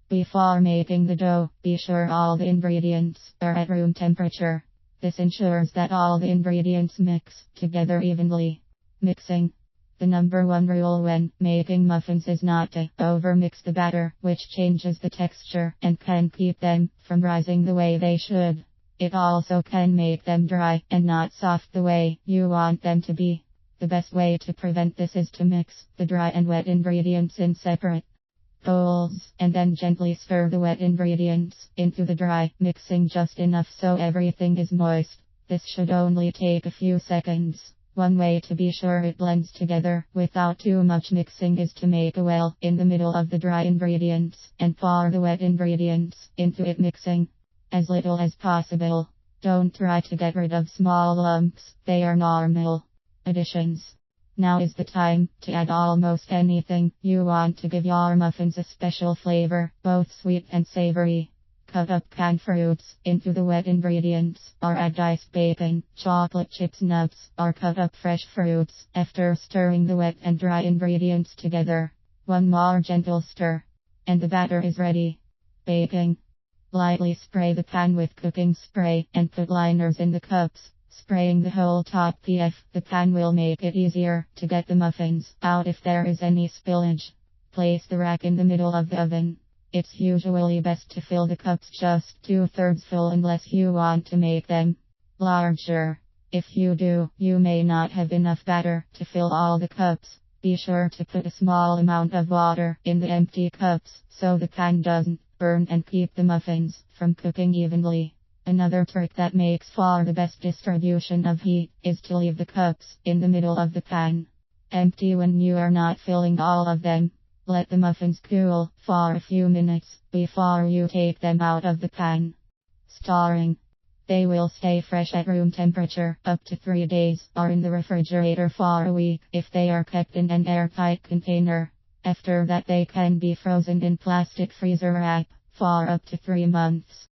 Before making the dough, be sure all the ingredients are at room temperature. This ensures that all the ingredients mix together evenly. Mixing. The number one rule when making muffins is not to overmix the batter, which changes the texture and can keep them from rising the way they should. It also can make them dry and not soft the way you want them to be. The best way to prevent this is to mix the dry and wet ingredients in separate bowls, and then gently stir the wet ingredients into the dry, mixing just enough so everything is moist. This should only take a few seconds. One way to be sure it blends together without too much mixing is to make a well in the middle of the dry ingredients and pour the wet ingredients into it, mixing as little as possible. Don't try to get rid of small lumps, they are normal. Additions. Now is the time to add almost anything you want to give your muffins a special flavor, both sweet and savory. Cut up canned fruits into the wet ingredients, or add diced bacon, chocolate chips, nuts, or cut up fresh fruits after stirring the wet and dry ingredients together. One more gentle stir, and the batter is ready. Baking. Lightly spray the pan with cooking spray and put liners in the cups. Spraying the whole top of the pan will make it easier to get the muffins out if there is any spillage. Place the rack in the middle of the oven. It's usually best to fill the cups just 2/3 full unless you want to make them larger. If you do, you may not have enough batter to fill all the cups. Be sure to put a small amount of water in the empty cups so the pan doesn't burn and keep the muffins from cooking evenly. Another trick that makes for the best distribution of heat is to leave the cups in the middle of the pan empty when you are not filling all of them. Let the muffins cool for a few minutes before you take them out of the pan. Storing. They will stay fresh at room temperature up to 3 days, or in the refrigerator for a week if they are kept in an airtight container. After that they can be frozen in plastic freezer wrap for up to 3 months.